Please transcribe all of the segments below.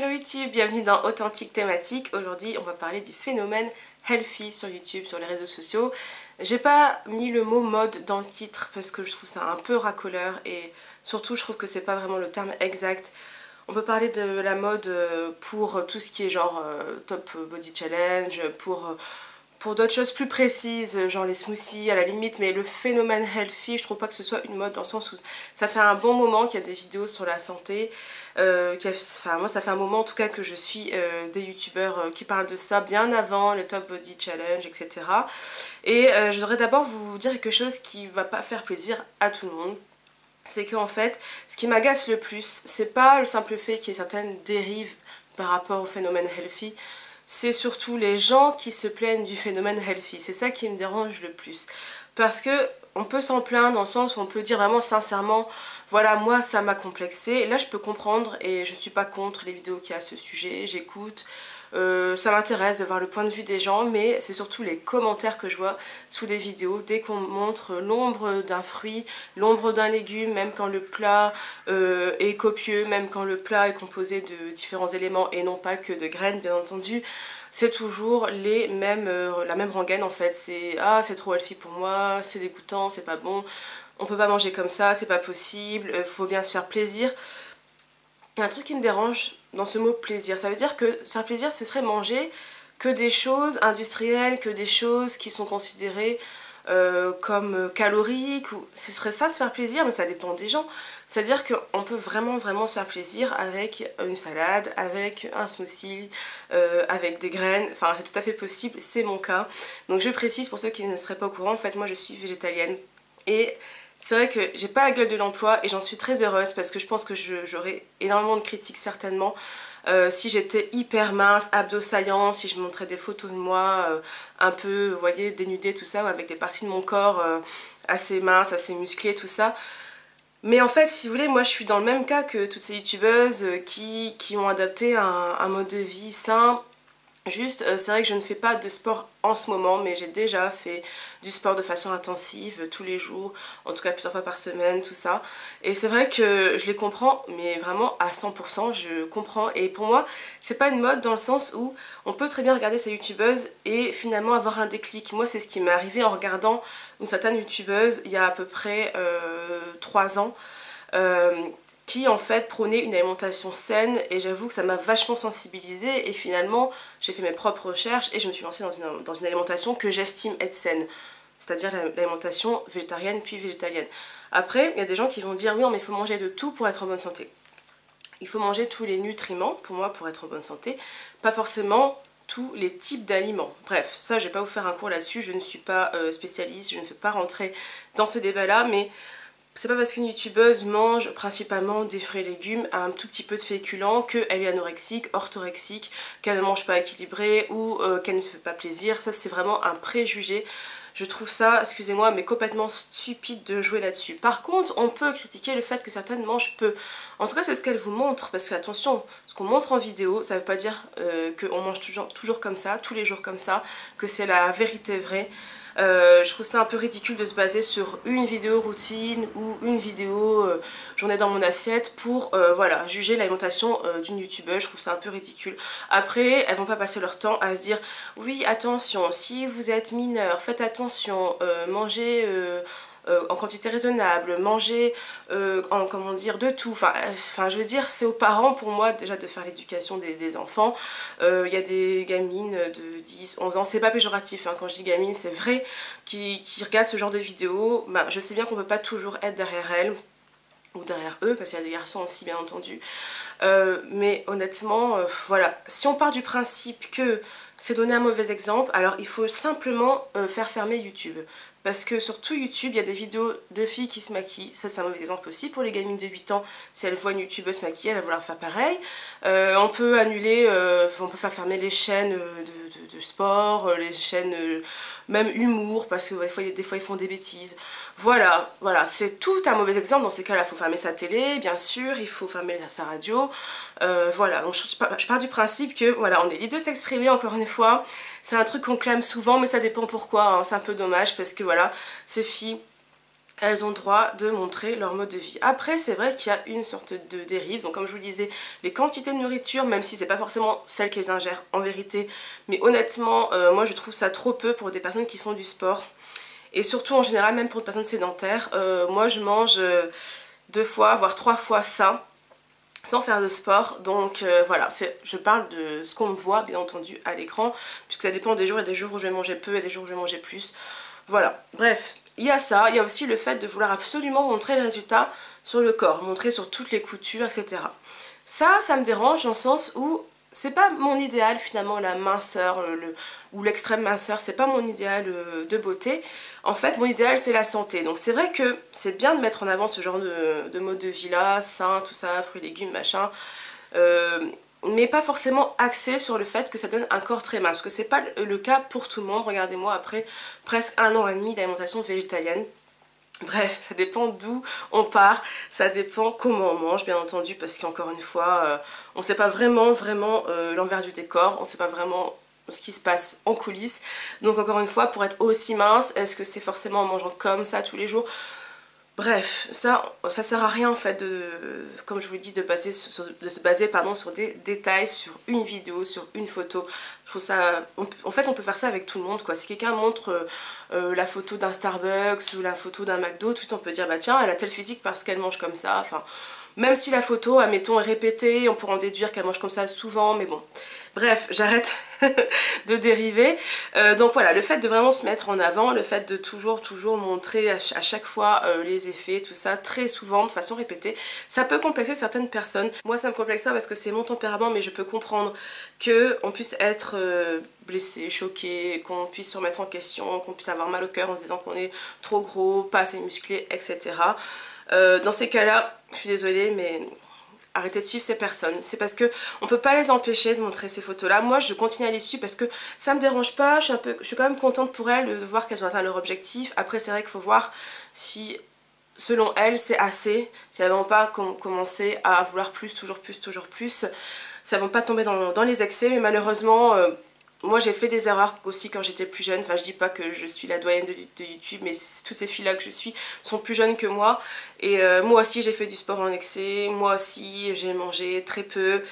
Hello YouTube, bienvenue dans Authentique Thématique. Aujourd'hui on va parler du phénomène healthy sur YouTube, sur les réseaux sociaux. J'ai pas mis le mot mode dans le titre parce que je trouve ça un peu racoleur et surtout je trouve que c'est pas vraiment le terme exact. On peut parler de la mode pour tout ce qui est genre top body challenge, pour d'autres choses plus précises, genre les smoothies à la limite, mais le phénomène healthy, je trouve pas que ce soit une mode dans le sens où ça fait un bon moment qu'il y a des vidéos sur la santé, moi ça fait un moment en tout cas que je suis des youtubeurs qui parlent de ça bien avant le Top Body Challenge, etc. Et je voudrais d'abord vous dire quelque chose qui va pas faire plaisir à tout le monde. C'est qu'en fait, ce qui m'agace le plus, c'est pas le simple fait qu'il y ait certaines dérives par rapport au phénomène healthy, c'est surtout les gens qui se plaignent du phénomène healthy. C'est ça qui me dérange le plus. Parce que on peut s'en plaindre dans le sens où on peut dire vraiment sincèrement, voilà, moi ça m'a complexé. Là je peux comprendre et je suis pas contre les vidéos qu'il y a à ce sujet, j'écoute. Ça m'intéresse de voir le point de vue des gens, mais c'est surtout les commentaires que je vois sous des vidéos dès qu'on montre l'ombre d'un fruit, l'ombre d'un légume, même quand le plat est copieux, même quand le plat est composé de différents éléments et non pas que de graines bien entendu. C'est toujours la même rengaine en fait, c'est ah c'est trop healthy pour moi, c'est dégoûtant, c'est pas bon, on peut pas manger comme ça, c'est pas possible, faut bien se faire plaisir. Il y a un truc qui me dérange dans ce mot plaisir, ça veut dire que se faire plaisir ce serait manger que des choses industrielles, que des choses qui sont considérées comme caloriques, ou ce serait ça se faire plaisir, mais ça dépend des gens. C'est-à-dire qu'on peut vraiment se faire plaisir avec une salade, avec un smoothie, avec des graines, enfin c'est tout à fait possible, c'est mon cas. Donc je précise pour ceux qui ne seraient pas au courant, en fait moi je suis végétalienne et c'est vrai que j'ai pas la gueule de l'emploi et j'en suis très heureuse parce que je pense que j'aurais énormément de critiques certainement si j'étais hyper mince, abdos saillants, si je montrais des photos de moi un peu, vous voyez, dénudée tout ça, ou avec des parties de mon corps assez minces, assez musclées, tout ça. Mais en fait, si vous voulez, moi je suis dans le même cas que toutes ces youtubeuses qui ont adapté un mode de vie sain. Juste, c'est vrai que je ne fais pas de sport en ce moment, mais j'ai déjà fait du sport de façon intensive tous les jours, en tout cas plusieurs fois par semaine, tout ça. Et c'est vrai que je les comprends, mais vraiment à 100%, je comprends. Et pour moi, c'est pas une mode dans le sens où on peut très bien regarder ces youtubeuses et finalement avoir un déclic. Moi, c'est ce qui m'est arrivé en regardant une certaine youtubeuse il y a à peu près 3 ans. Qui en fait prônait une alimentation saine et j'avoue que ça m'a vachement sensibilisée et finalement j'ai fait mes propres recherches et je me suis lancée dans une alimentation que j'estime être saine, c'est-à-dire l'alimentation végétarienne puis végétalienne. Après il y a des gens qui vont dire oui mais il faut manger de tout pour être en bonne santé. Il faut manger tous les nutriments pour moi pour être en bonne santé, pas forcément tous les types d'aliments. Bref, ça je vais pas vous faire un cours là-dessus, je ne suis pas spécialiste, je ne fais pas rentrer dans ce débat là, mais c'est pas parce qu'une youtubeuse mange principalement des fruits et légumes, un tout petit peu de féculents, qu'elle est anorexique, orthorexique, qu'elle ne mange pas équilibré ou qu'elle ne se fait pas plaisir. Ça c'est vraiment un préjugé. Je trouve ça, excusez-moi, mais complètement stupide de jouer là-dessus. Par contre, on peut critiquer le fait que certaines mangent peu. En tout cas, c'est ce qu'elles vous montrent, parce que attention, ce qu'on montre en vidéo, ça veut pas dire qu'on mange toujours comme ça, tous les jours comme ça, que c'est la vérité vraie. Je trouve ça un peu ridicule de se baser sur une vidéo routine ou une vidéo j'en ai dans mon assiette pour voilà, juger l'alimentation d'une youtubeuse. Je trouve ça un peu ridicule. Après, elles vont pas passer leur temps à se dire oui attention, si vous êtes mineur, faites attention, mangez en quantité raisonnable, manger comment dire, de tout. Enfin je veux dire, c'est aux parents pour moi déjà de faire l'éducation des enfants. Il y a des gamines de 10, 11 ans, c'est pas péjoratif hein, quand je dis gamine, c'est vrai, qui regardent ce genre de vidéos. Ben, je sais bien qu'on peut pas toujours être derrière elles ou derrière eux, parce qu'il y a des garçons aussi bien entendu. Mais honnêtement, voilà, si on part du principe que c'est donner un mauvais exemple, alors il faut simplement faire fermer YouTube. Parce que sur tout YouTube, il y a des vidéos de filles qui se maquillent. Ça, c'est un mauvais exemple aussi pour les gamines de 8 ans. Si elles voient une youtubeuse se maquiller, elles vont vouloir faire pareil. On peut annuler, on peut faire fermer les chaînes de sport, les chaînes même humour, parce que des fois ils font des bêtises. Voilà, c'est tout un mauvais exemple. Dans ces cas-là, il faut fermer sa télé, bien sûr, il faut fermer sa radio. Voilà, donc je pars du principe que voilà, on est libre de s'exprimer encore une fois. C'est un truc qu'on clame souvent, mais ça dépend pourquoi, hein. C'est un peu dommage parce que voilà, ces filles elles ont le droit de montrer leur mode de vie. Après, c'est vrai qu'il y a une sorte de dérive. Donc comme je vous le disais, les quantités de nourriture, même si c'est pas forcément celles qu'elles ingèrent en vérité, mais honnêtement, moi je trouve ça trop peu pour des personnes qui font du sport. Et surtout en général, même pour une personne sédentaire, moi je mange 2 fois, voire 3 fois ça, sans faire de sport. Donc voilà, je parle de ce qu'on me voit bien entendu à l'écran, puisque ça dépend des jours. Il y a des jours où je vais manger peu et des jours où je vais manger plus. Voilà, bref, il y a ça, il y a aussi le fait de vouloir absolument montrer les résultats sur le corps, montrer sur toutes les coutures, etc. Ça me dérange dans le sens où c'est pas mon idéal finalement, la minceur ou l'extrême minceur, c'est pas mon idéal de beauté. En fait, mon idéal c'est la santé. Donc c'est vrai que c'est bien de mettre en avant ce genre de mode de vie là, sain, tout ça, fruits, légumes, machin. Mais pas forcément axé sur le fait que ça donne un corps très mince, parce que c'est pas le cas pour tout le monde. Regardez-moi, après presque 1 an et demi d'alimentation végétalienne. Bref, ça dépend d'où on part, ça dépend comment on mange bien entendu, parce qu'encore une fois, on ne sait pas vraiment l'envers du décor, on ne sait pas vraiment ce qui se passe en coulisses. Donc encore une fois, pour être aussi mince, est-ce que c'est forcément en mangeant comme ça tous les jours? Bref, ça sert à rien en fait comme je vous dis, de se baser sur des détails, sur une vidéo, sur une photo. Je trouve ça, en fait on peut faire ça avec tout le monde quoi. Si quelqu'un montre la photo d'un Starbucks ou la photo d'un McDo, tout de suite on peut dire bah tiens elle a tel physique parce qu'elle mange comme ça, enfin... Même si la photo, admettons, est répétée, on pourra en déduire qu'elle mange comme ça souvent, mais bon. Bref, j'arrête de dériver. Donc voilà, le fait de vraiment se mettre en avant, le fait de toujours montrer à chaque fois les effets, tout ça, très souvent, de façon répétée, ça peut complexer certaines personnes. Moi, ça me complexe pas parce que c'est mon tempérament, mais je peux comprendre qu'on puisse être blessé, choqué, qu'on puisse se remettre en question, qu'on puisse avoir mal au cœur en se disant qu'on est trop gros, pas assez musclé, etc. Dans ces cas-là, je suis désolée, mais arrêtez de suivre ces personnes. C'est parce que on peut pas les empêcher de montrer ces photos-là. Moi, je continue à les suivre parce que ça me dérange pas. Je suis quand même contente pour elles de voir qu'elles ont atteint leur objectif. Après, c'est vrai qu'il faut voir si, selon elles, c'est assez. Si elles vont pas commencer à vouloir plus, toujours plus, toujours plus. Ça ne vont pas tomber dans les excès, mais malheureusement... moi j'ai fait des erreurs aussi quand j'étais plus jeune, enfin je dis pas que je suis la doyenne de YouTube, mais toutes ces filles là que je suis sont plus jeunes que moi. Et moi aussi j'ai fait du sport en excès, moi aussi j'ai mangé très peu.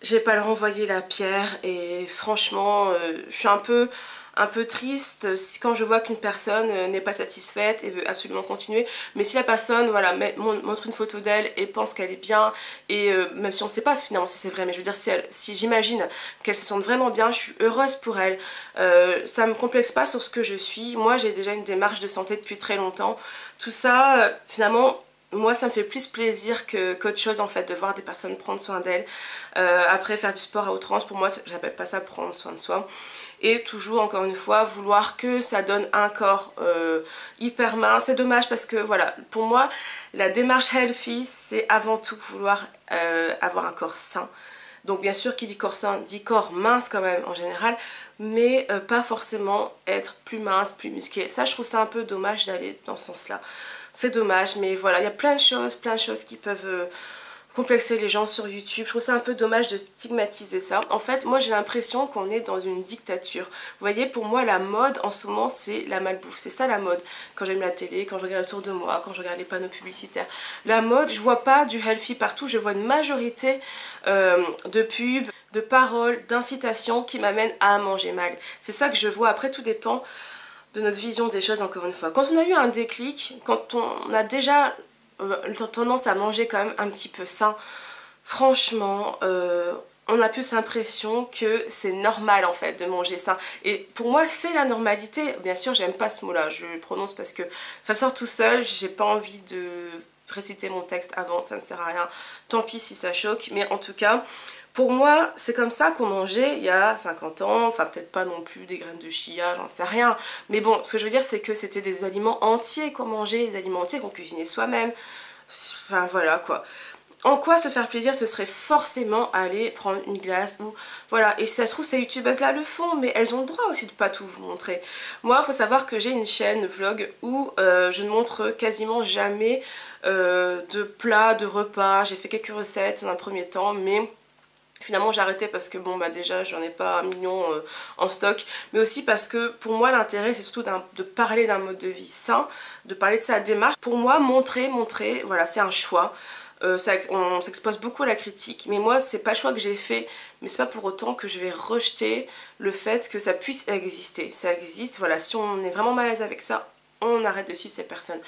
Je vais pas leur envoyer la pierre et franchement je suis un peu triste quand je vois qu'une personne n'est pas satisfaite et veut absolument continuer. Mais si la personne voilà, montre une photo d'elle et pense qu'elle est bien, et même si on ne sait pas finalement si c'est vrai, mais je veux dire si j'imagine qu'elle se sente vraiment bien, je suis heureuse pour elle. Ça me complexe pas sur ce que je suis. Moi j'ai déjà une démarche de santé depuis très longtemps. Tout ça finalement... Moi ça me fait plus plaisir qu'autre chose en fait de voir des personnes prendre soin d'elles. Après faire du sport à outrance, pour moi j'appelle pas ça prendre soin de soi. Et toujours encore une fois vouloir que ça donne un corps hyper mince. C'est dommage parce que voilà, pour moi la démarche healthy c'est avant tout vouloir avoir un corps sain. Donc bien sûr qui dit corps sain dit corps mince quand même en général, mais pas forcément être plus mince, plus musclé. Ça je trouve ça un peu dommage d'aller dans ce sens là. C'est dommage, mais voilà, il y a plein de choses qui peuvent complexer les gens sur YouTube. Je trouve ça un peu dommage de stigmatiser ça. En fait, moi j'ai l'impression qu'on est dans une dictature. Vous voyez, pour moi la mode en ce moment c'est la malbouffe. C'est ça la mode. Quand j'aime la télé, quand je regarde autour de moi, quand je regarde les panneaux publicitaires. La mode, je vois pas du healthy partout. Je vois une majorité de pubs, de paroles, d'incitations qui m'amènent à manger mal. C'est ça que je vois. Après tout dépend de notre vision des choses encore une fois. Quand on a eu un déclic, quand on a déjà tendance à manger quand même un petit peu sain, franchement on a plus l'impression que c'est normal en fait de manger sain. Et pour moi c'est la normalité. Bien sûr j'aime pas ce mot là, je le prononce parce que ça sort tout seul, j'ai pas envie de réciter mon texte avant, ça ne sert à rien, tant pis si ça choque, mais en tout cas pour moi, c'est comme ça qu'on mangeait il y a 50 ans, enfin peut-être pas non plus des graines de chia, j'en sais rien. Mais bon, ce que je veux dire, c'est que c'était des aliments entiers qu'on mangeait, des aliments entiers qu'on cuisinait soi-même. Enfin voilà quoi. En quoi se faire plaisir, ce serait forcément aller prendre une glace ou... Voilà, et si ça se trouve, ces youtubeuses là le font, mais elles ont le droit aussi de pas tout vous montrer. Moi, il faut savoir que j'ai une chaîne vlog où je ne montre quasiment jamais de plats, de repas. J'ai fait quelques recettes dans un premier temps, mais... Finalement j'ai arrêté parce que bon bah déjà j'en ai pas 1 million en stock, mais aussi parce que pour moi l'intérêt c'est surtout de parler d'un mode de vie sain, de parler de sa démarche. Pour moi montrer, voilà c'est un choix. On s'expose beaucoup à la critique, mais moi c'est pas le choix que j'ai fait, mais c'est pas pour autant que je vais rejeter le fait que ça puisse exister. Ça existe, voilà, si on est vraiment mal à l'aise avec ça, on arrête de suivre ces personnes.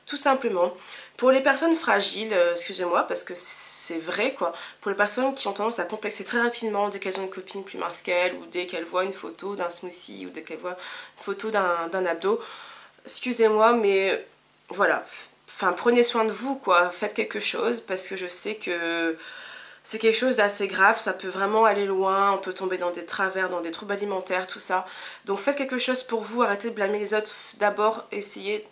Tout simplement. Pour les personnes fragiles, excusez-moi, parce que c'est vrai quoi, pour les personnes qui ont tendance à complexer très rapidement dès qu'elles ont une copine plus mince qu'elles, ou dès qu'elles voient une photo d'un smoothie, ou dès qu'elles voient une photo d'un abdo, excusez-moi, mais voilà, enfin prenez soin de vous quoi, faites quelque chose, parce que je sais que c'est quelque chose d'assez grave, ça peut vraiment aller loin, on peut tomber dans des travers, dans des troubles alimentaires, tout ça. Donc faites quelque chose pour vous, arrêtez de blâmer les autres, d'abord essayez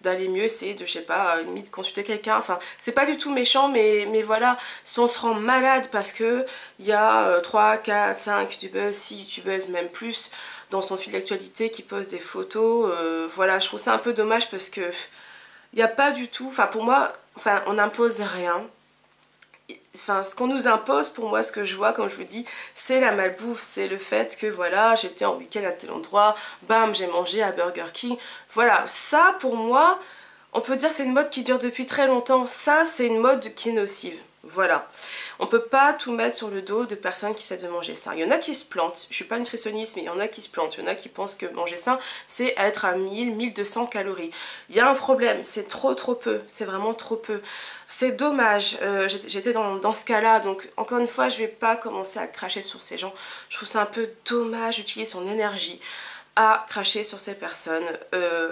d'aller mieux, essayez de, je sais pas, limite consulter quelqu'un, enfin c'est pas du tout méchant, mais voilà, si on se rend malade parce que il y a 3, 4, 5 youtubeuses, 6 youtubeuses, même plus, dans son fil d'actualité qui postent des photos, voilà, je trouve ça un peu dommage parce que il n'y a pas du tout, enfin pour moi, enfin on n'impose rien. Enfin, ce qu'on nous impose, pour moi, ce que je vois, comme je vous dis, c'est la malbouffe, c'est le fait que, voilà, j'étais en week-end à tel endroit, bam, j'ai mangé à Burger King. Voilà, ça, pour moi, on peut dire que c'est une mode qui dure depuis très longtemps. Ça, c'est une mode qui est nocive. Voilà. On peut pas tout mettre sur le dos de personnes qui essaient de manger sain. Il y en a qui se plantent. Je suis pas nutritionniste, mais il y en a qui se plantent. Il y en a qui pensent que manger sain, c'est être à 1000, 1200 calories. Il y a un problème. C'est trop peu. C'est vraiment trop peu. C'est dommage. J'étais dans ce cas-là. Donc, encore une fois, je vais pas commencer à cracher sur ces gens. Je trouve ça un peu dommage d'utiliser son énergie à cracher sur ces personnes,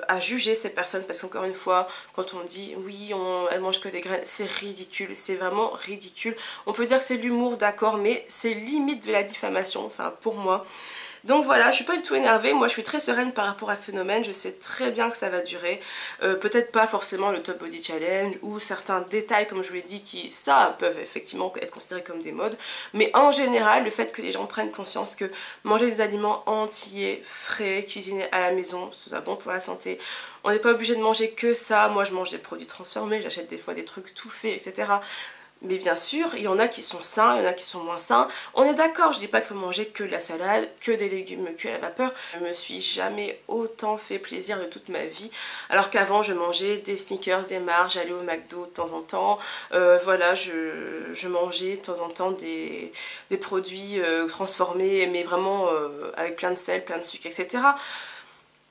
à juger ces personnes, parce qu'encore une fois, quand on dit oui, elle mange que des graines, c'est ridicule, c'est vraiment ridicule. On peut dire que c'est l'humour, d'accord, mais c'est limite de la diffamation, enfin pour moi. Donc voilà, je suis pas du tout énervée, moi je suis très sereine par rapport à ce phénomène, je sais très bien que ça va durer, peut-être pas forcément le Top Body Challenge ou certains détails comme je vous l'ai dit qui ça peuvent effectivement être considérés comme des modes, mais en général le fait que les gens prennent conscience que manger des aliments entiers, frais, cuisinés à la maison, c'est bon pour la santé, on n'est pas obligé de manger que ça, moi je mange des produits transformés, j'achète des fois des trucs tout faits, etc. Mais bien sûr, il y en a qui sont sains, il y en a qui sont moins sains. On est d'accord, je dis pas qu'il faut manger que de la salade, que des légumes cuits à la vapeur. Je me suis jamais autant fait plaisir de toute ma vie. Alors qu'avant, je mangeais des Snickers, des Mars, j'allais au McDo de temps en temps. Voilà, je mangeais de temps en temps des produits transformés, mais vraiment avec plein de sel, plein de sucre, etc.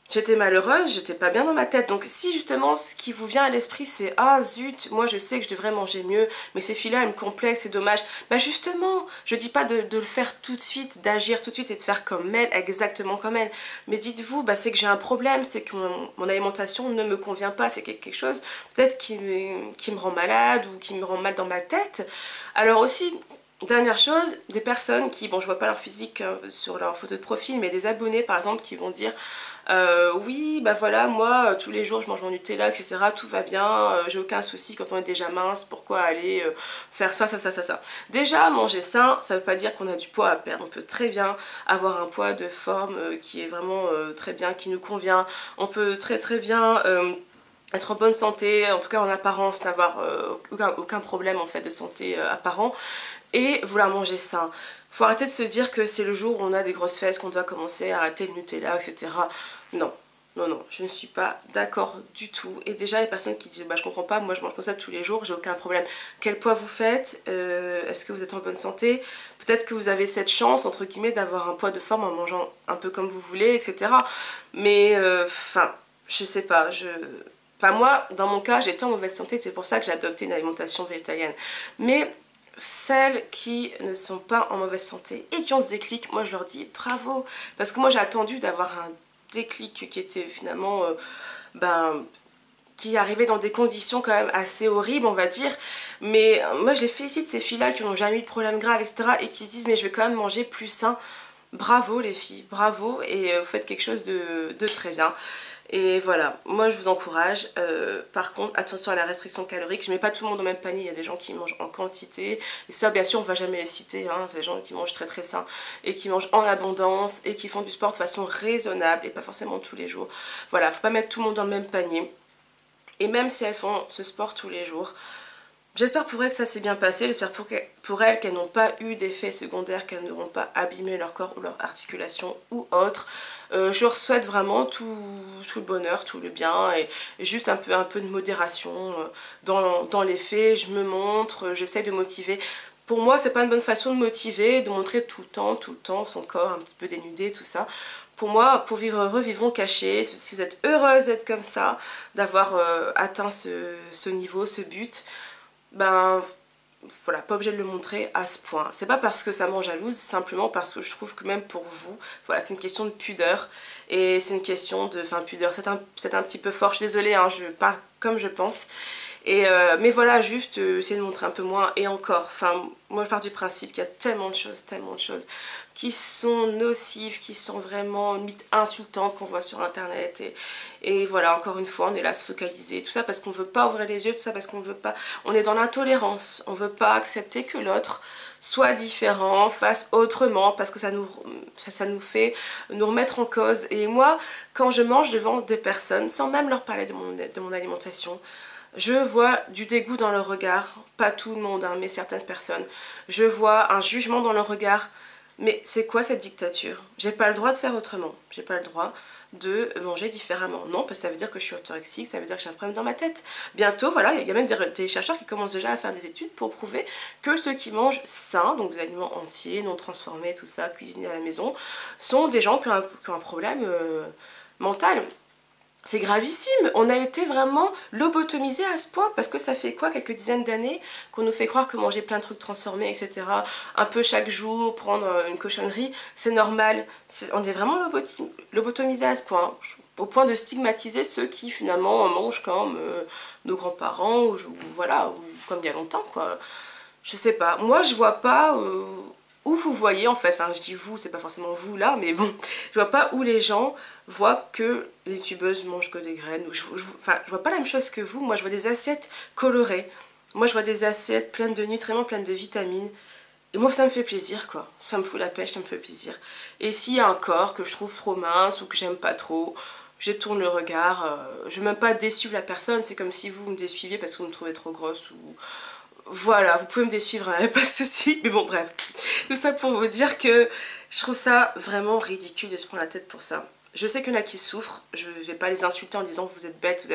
J'étais malheureuse, j'étais pas bien dans ma tête. Donc si justement ce qui vous vient à l'esprit c'est ah zut, moi je sais que je devrais manger mieux, mais ces filles-là elles me complexent, c'est dommage. Bah justement, je dis pas de le faire tout de suite, d'agir tout de suite et de faire comme elle, exactement comme elle. Mais dites-vous, bah c'est que j'ai un problème, c'est que mon alimentation ne me convient pas, c'est quelque chose peut-être qui me rend malade ou qui me rend mal dans ma tête. Alors aussi, dernière chose, des personnes qui, bon je vois pas leur physique sur leur photo de profil, mais des abonnés par exemple qui vont dire oui bah voilà moi tous les jours je mange mon Nutella etc, tout va bien, j'ai aucun souci quand on est déjà mince, pourquoi aller faire ça. Déjà manger sain ça veut pas dire qu'on a du poids à perdre, on peut très bien avoir un poids de forme qui est vraiment très bien, qui nous convient, on peut très bien être en bonne santé, en tout cas en apparence, n'avoir aucun problème en fait de santé apparent et vouloir manger sain. Faut arrêter de se dire que c'est le jour où on a des grosses fesses qu'on doit commencer à arrêter le Nutella, etc. Non, non, je ne suis pas d'accord du tout. Et déjà les personnes qui disent bah je comprends pas, moi je mange comme ça tous les jours, j'ai aucun problème. Quel poids vous faites? Est-ce que vous êtes en bonne santé? Peut-être que vous avez cette chance entre guillemets d'avoir un poids de forme en mangeant un peu comme vous voulez, etc. Mais enfin, je sais pas, Enfin moi, dans mon cas, j'étais en mauvaise santé, c'est pour ça que j'ai adopté une alimentation végétalienne. Mais celles qui ne sont pas en mauvaise santé et qui ont ce déclic, moi je leur dis bravo. Parce que moi j'ai attendu d'avoir un déclic qui était finalement... qui arrivait dans des conditions quand même assez horribles on va dire, mais moi je les félicite ces filles là qui n'ont jamais eu de problème grave etc et qui se disent mais je vais quand même manger plus sain. Bravo les filles, bravo, et vous faites quelque chose de très bien. Et voilà, moi je vous encourage. Par contre, attention à la restriction calorique. Je mets pas tout le monde au même panier. Il y a des gens qui mangent en quantité. Et ça, bien sûr, on va jamais les citer. Hein. C'est des gens qui mangent très sain et qui mangent en abondance et qui font du sport de façon raisonnable et pas forcément tous les jours. Voilà, faut pas mettre tout le monde dans le même panier. Et même si elles font ce sport tous les jours, J'espère pour elles que ça s'est bien passé, j'espère pour elles qu'elles n'ont pas eu d'effets secondaires, qu'elles n'auront pas abîmé leur corps ou leur articulation ou autre. Je leur souhaite vraiment tout le bonheur, tout le bien et juste un peu de modération dans les faits. Je me montre, j'essaie de motiver. Pour moi, c'est pas une bonne façon de motiver, de montrer tout le temps son corps un petit peu dénudé, tout ça. Pour moi, pour vivre heureux, vivons cachés. Si vous êtes heureuse d'être comme ça, d'avoir atteint ce niveau, ce but, ben voilà, pas obligé de le montrer à ce point. C'est pas parce que ça m'en jalouse, simplement parce que je trouve que même pour vous, voilà, c'est une question de pudeur. Et c'est une question de... Enfin, pudeur, c'est un petit peu fort, je suis désolée, hein, je parle comme je pense. Mais voilà, juste essayer de montrer un peu moins et encore. Enfin, moi je pars du principe qu'il y a tellement de choses qui sont nocives, qui sont vraiment limite insultantes qu'on voit sur internet. Et voilà, encore une fois, on est là à se focaliser, tout ça parce qu'on veut pas ouvrir les yeux, tout ça parce qu'on veut pas... On est dans l'intolérance, on veut pas accepter que l'autre soit différent, fasse autrement, parce que ça nous fait nous remettre en cause. Et moi, quand je mange devant des personnes, sans même leur parler de mon alimentation, je vois du dégoût dans leur regard, pas tout le monde, hein, mais certaines personnes. Je vois un jugement dans leur regard. Mais c'est quoi cette dictature? J'ai pas le droit de faire autrement. J'ai pas le droit de manger différemment. Non, parce que ça veut dire que je suis orthorexique, ça veut dire que j'ai un problème dans ma tête. Bientôt, voilà, il y a même des chercheurs qui commencent déjà à faire des études pour prouver que ceux qui mangent sain, donc des aliments entiers, non transformés, tout ça, cuisinés à la maison, sont des gens qui ont un problème mental. C'est gravissime, on a été vraiment lobotomisé à ce point parce que ça fait quoi, quelques dizaines d'années qu'on nous fait croire que manger plein de trucs transformés, etc., un peu chaque jour, prendre une cochonnerie, c'est normal. On est vraiment lobotomisé à ce point, au point de stigmatiser ceux qui finalement mangent comme nos grands-parents, ou voilà, ou comme il y a longtemps, quoi. Je sais pas, moi je vois pas... où vous voyez en fait, enfin je dis vous, c'est pas forcément vous là, mais bon, je vois pas où les gens voient que les youtubeuses mangent que des graines, ou enfin je vois pas la même chose que vous, moi je vois des assiettes colorées, moi je vois des assiettes pleines de nutriments, pleines de vitamines, et moi ça me fait plaisir quoi, ça me fout la pêche, ça me fait plaisir. Et s'il y a un corps que je trouve trop mince ou que j'aime pas trop, je tourne le regard, je veux même pas déçu la personne, c'est comme si vous me déçuiviez parce que vous me trouvez trop grosse ou... Voilà, vous pouvez me désuivre, hein, pas de soucis. Mais bon, bref. Tout ça pour vous dire que je trouve ça vraiment ridicule de se prendre la tête pour ça. Je sais qu'il y en a qui souffrent, je vais pas les insulter en disant vous êtes bêtes,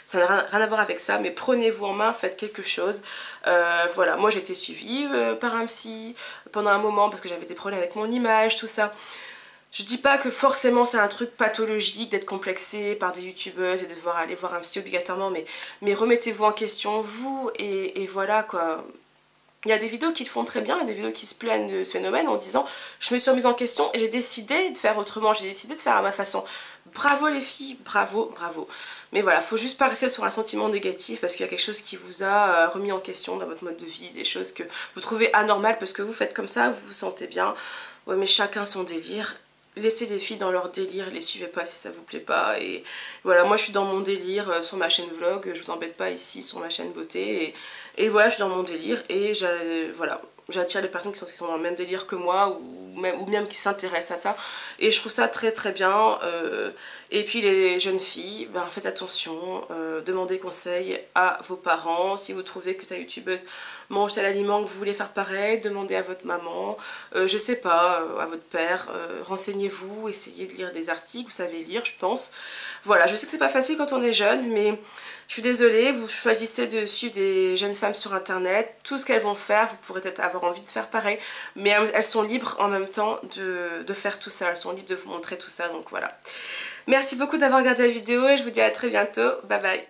ça n'a rien à voir avec ça, mais prenez-vous en main, faites quelque chose. Voilà, moi j'ai été suivie par un psy pendant un moment parce que j'avais des problèmes avec mon image, tout ça. Je dis pas que forcément c'est un truc pathologique d'être complexé par des youtubeuses et de devoir aller voir un psy obligatoirement, mais remettez-vous en question vous et voilà quoi. Il y a des vidéos qui le font très bien, il y a des vidéos qui se plaignent de ce phénomène en disant je me suis remise en question et j'ai décidé de faire autrement, j'ai décidé de faire à ma façon. Bravo les filles, bravo, bravo. Mais voilà, faut juste pas rester sur un sentiment négatif parce qu'il y a quelque chose qui vous a remis en question dans votre mode de vie, des choses que vous trouvez anormales parce que vous faites comme ça, vous vous sentez bien. Ouais mais chacun son délire. Laissez les filles dans leur délire, les suivez pas si ça vous plaît pas. Et voilà, moi je suis dans mon délire sur ma chaîne vlog, je vous embête pas ici sur ma chaîne beauté. Et voilà, je suis dans mon délire et voilà, j'attire les personnes qui sont dans le même délire que moi ou même qui s'intéressent à ça. Et je trouve ça très très bien. Et puis les jeunes filles, ben, faites attention, demandez conseil à vos parents. Si vous trouvez que ta youtubeuse mange tel aliment, que vous voulez faire pareil, demandez à votre maman, je sais pas, à votre père, renseignez-vous, essayez de lire des articles, vous savez lire je pense. Voilà, je sais que c'est pas facile quand on est jeune, mais je suis désolée, vous choisissez de suivre des jeunes femmes sur internet, tout ce qu'elles vont faire, vous pourrez peut-être avoir envie de faire pareil, mais elles sont libres en même temps de faire tout ça, elles sont libres de vous montrer tout ça, donc voilà. Merci beaucoup d'avoir regardé la vidéo et je vous dis à très bientôt, bye bye.